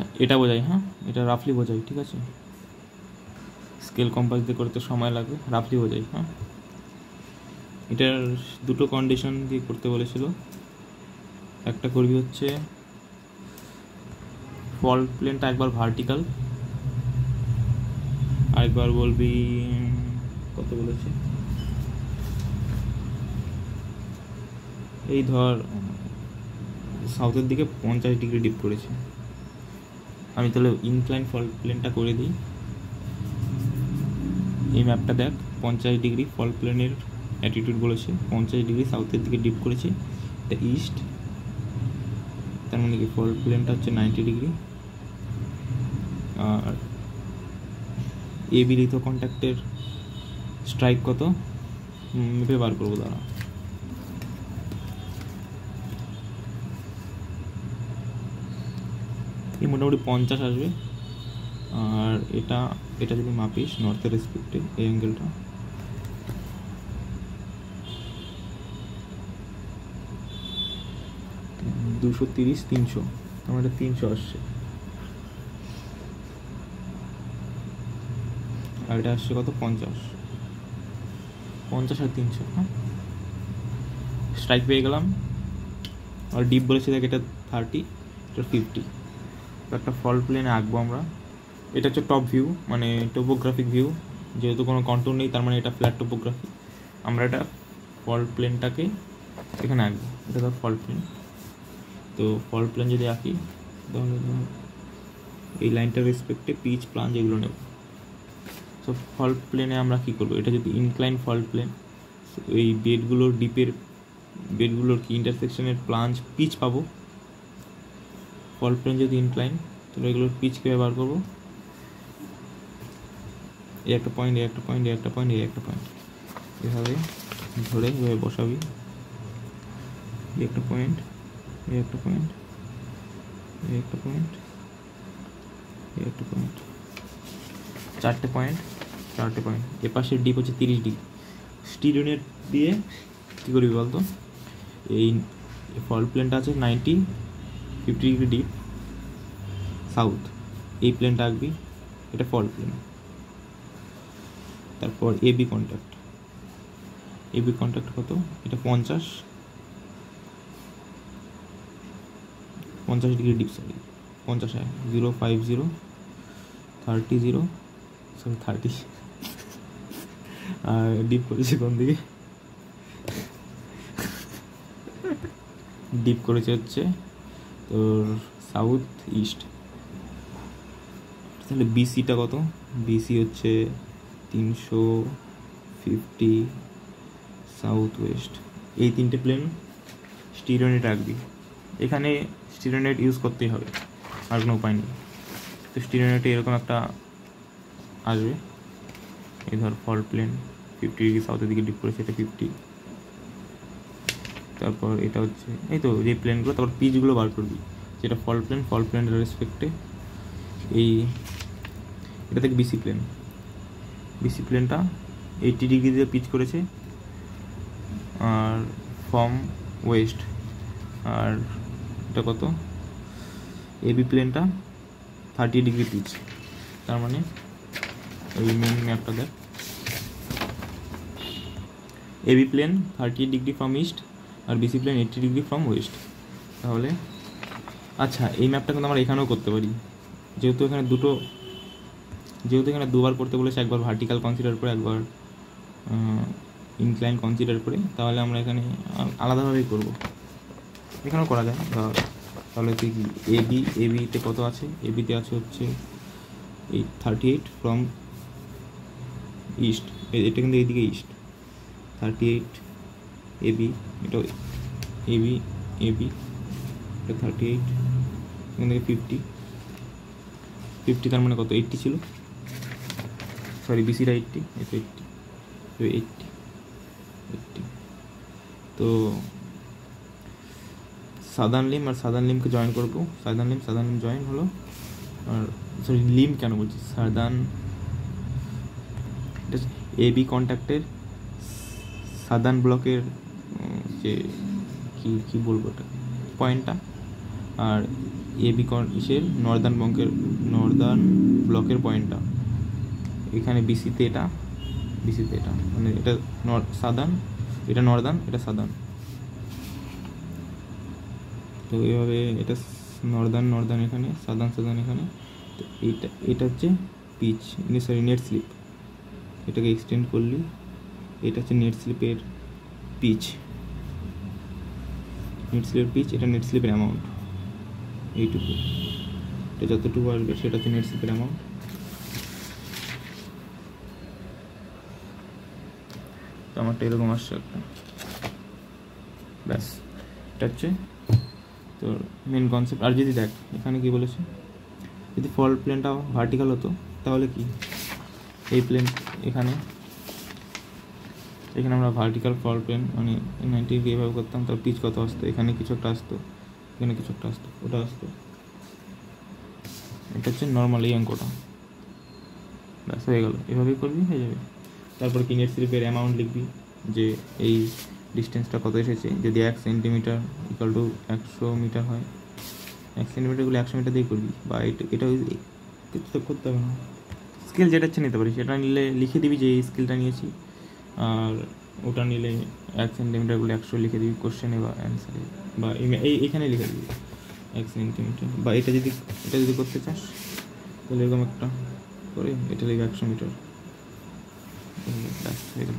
আচ্ছা এটা বোঝাই, হ্যাঁ এটা রাফলি বোঝাই, ঠিক আছে, স্কেল কম্পাস দিয়ে করতে সময় লাগবে, রাফলি বোঝাই। হ্যাঁ এটার দুটো কন্ডিশন দিয়ে করতে বলেছিল, একটা করবি হচ্ছে ফল্ট প্লেনটা একবার ভার্টিক্যাল, আরেকবার বলবি কত বলেছে, এই ধর সাউথের দিকে 50 ডিগ্রি ডিপ করেছে। আমি তাহলে ইনক্লাইন ফল্ট প্লেনটা করে দিই। এই ম্যাপটা দেখ, 50 ডিগ্রি ফল্ট প্লেনের অ্যাটিটিউড বলেছে, 50 ডিগ্রি সাউথের দিকে ডিপ করেছে, এটা ইস্ট, তার মানে কি ফল্ট প্লেনটা হচ্ছে 90 ডিগ্রি। আর এবি লিথো কন্ট্যাক্টের স্ট্রাইক কত মেপে বার করবো, দাঁড়া। এই মোটামুটি 50 আসবে। আর এটা এটা যদি মাপিস নর্থের রেসপেক্টে এই অ্যাঙ্গেলটা, দুশো 300, আমার এটা 300 আসছে, আর এটা আসছে কত 50 আর 300। হ্যাঁ স্ট্রাইক পেয়ে গেলাম। আর ডিপ বলেছে দেখ এটা 30, এটা 50। একটা ফল্ট প্লেনে আঁকবো আমরা, এটা হচ্ছে টপ ভিউ মানে টোপোগ্রাফিক ভিউ, যেহেতু কোনো কন্ট্রোল নেই তার মানে এটা ফ্ল্যাট টোপোগ্রাফি। আমরা এটা ফল্ট প্লেনটাকে এখানে আঁকবো, এটা ধর ফল্ট প্লেন। তো ফল্ট প্লেন যদি আঁকি তাহলে এই লাইনটার রেসপেক্টে পিচ প্লাঞ্জ এগুলো নেব। সো ফল্ট প্লেনে আমরা কী করবো, এটা যদি ইনক্লাইন ফল্ট প্লেন, এই বেডগুলোর ডিপের বেডগুলোর কি ইন্টারসেকশনের প্লাঞ্জ পিচ পাবো। ফল্ট প্লেন যদি ইনক্লাইন তাহলে এগুলোর পিচকে ব্যবহার করবো। এই একটা পয়েন্ট, এই একটা পয়েন্ট, এই একটা পয়েন্ট, এই একটা পয়েন্ট, এভাবে ধরে এভাবে বসাবি। এই একটা পয়েন্ট, এই একটা পয়েন্ট, এই একটা পয়েন্ট, এই একটা পয়েন্ট, চারটে পয়েন্ট। এপাশের ডিপ হচ্ছে 30 ডিগ্রি। স্টিরিওনেট দিয়ে কী করবি বলতো, এই ফল্ট প্লেনটা আছে 50 ডিগ্রি ডিপ সাউথ, এই প্লেনটা আঁকবি, এটা ফল্ট প্লেন। তারপর এবি কন্ট্যাক্ট কত, এটা 50 ডিগ্রি ডিপ, সরি 50 হয় 050 30 সরি 30, আর ডিপ করেছে কোন দিকে, ডিপ করেছে হচ্ছে তোর সাউথ ইস্ট। তাহলে বিসিটা কত, বিসি হচ্ছে 350 সাউথ ওয়েস্ট। এই তিনটে প্লেন স্টিরিওনেট রাখবি, এখানে স্টিরিওনেট ইউজ করতেই হবে, আর কোনো উপায় নেই। তো স্টিরিওনেটে এরকম একটা আসবে, এই ধর ফল্ট প্লেন 50 ডিগ্রি সাউথের দিকে ডিপ করেছে, এটা 50। তারপর এটা হচ্ছে এই তো যে প্লেনগুলো, তারপর পিচগুলো বার করবি, যেটা ফল্ট প্লেনের রেসপেক্টে এই এটা থেকে বিসি প্লেনটা 80 ডিগ্রি দিয়ে পিচ করেছে, আর ফ্রম ওয়েস্ট। আর এটা কত, এবি প্লেনটা 30 ডিগ্রি পিচ, তার মানে এই মেন ম্যাপটা দেখ, AB plane 30 degree from east আর BC plane 80 degree from west. তাহলে আচ্ছা এই ম্যাপটা কিন্তু আমরা এখানেও করতে পারি, যেহেতু এখানে দুবার করতে বলেছে, একবার ভার্টিক্যাল কনসিডার করে একবার ইনক্লাইন কনসিডার করে, তাহলে আমরা এখানে আলাদাভাবেই করব, এখানেও করা যায়। তাহলে তুই কি এবিতে কত আছে, এবিতে আছে হচ্ছে এই 38 ফ্রম ইস্ট, এটা কিন্তু এইদিকে ইস্ট, 38 এবি, এটা এবি এটা 38, এখান থেকে 50, তার মানে কত 80 ছিল, সরি বিসিটা 80, এটা 80। তো সাদার্ন লিম আর সাদার্ন লিমকে জয়েন করবো, সাদার্ন লিম জয়েন হলো, আর সরি লিম কেন বলছি, সাদার্ন এবি কন্ট্যাক্টের সাদার্ন ব্লকের যে কি বলবো ওটা পয়েন্টটা, আর এবি ইসের নর্দার্ন ব্লকের পয়েন্টটা, এখানে বিসিতে এটা মানে এটা সাদার্ন, এটা নর্দার্ন, এটা সাদার্ন। তো এইভাবে এটা নর্দার্ন এখানে, সাদার্ন এখানে। তো এটা হচ্ছে পিচ, সরি নেট স্লিপ, এটাকে এক্সটেন্ড করলি এটা হচ্ছে নেট স্লিপের পিচ, এটা নেট স্লিপের অ্যামাউন্ট, এইটুকু, এটা যতটুকু আসবে সেটা হচ্ছে নেট স্লিপের অ্যামাউন্ট। তো আমারটা এরকম আসছে একটা, ব্যাস এটা হচ্ছে তো মেন কনসেপ্ট। আর যদি দেখ এখানে কি বলেছে, যদি ফল্ট প্লেনটা ভার্টিক্যাল হতো তাহলে কি এই প্লেন এখানে আমরা ভার্টিক্যাল ফল্ট প্লেন মানে 90 ডিগ্রি এভাবে করতাম, তার পিচ কত আসতো, এখানে কিছু একটা আসতো, এখানে কিছু একটা আসতো, ওটা আসতো। এটা হচ্ছে নর্মাল এই অঙ্কটা, ব্যাস হয়ে গেল। এভাবেই করবি, হয়ে যাবে। তারপর কি নেট স্লিপের অ্যামাউন্ট লিখবি, যে এই ডিস্টেন্সটা কত এসেছে, যদি 1 সেন্টিমিটার ইকুয়াল টু 100 মিটার হয়, 1 সেন্টিমিটারগুলো 100 মিটার দিয়ে করবি, বা এটা কিছু করতে হবে না, স্কেল যেটা ইচ্ছে নিতে পারিস, সেটা নিলে লিখে দিবি যে এই স্কেলটা নিয়েছি, আর ওটা নিলে 1 সেন্টিমিটারগুলো 100 লিখে দিবি কোশ্চেনে বা অ্যান্সারে, বা এইখানে লিখে দিবি 1 সেন্টিমিটার। বা এটা যদি করতে চাস তাহলে এরকম একটা করে এটা লিখে 100 মিটার, ব্যাস হয়ে গেল।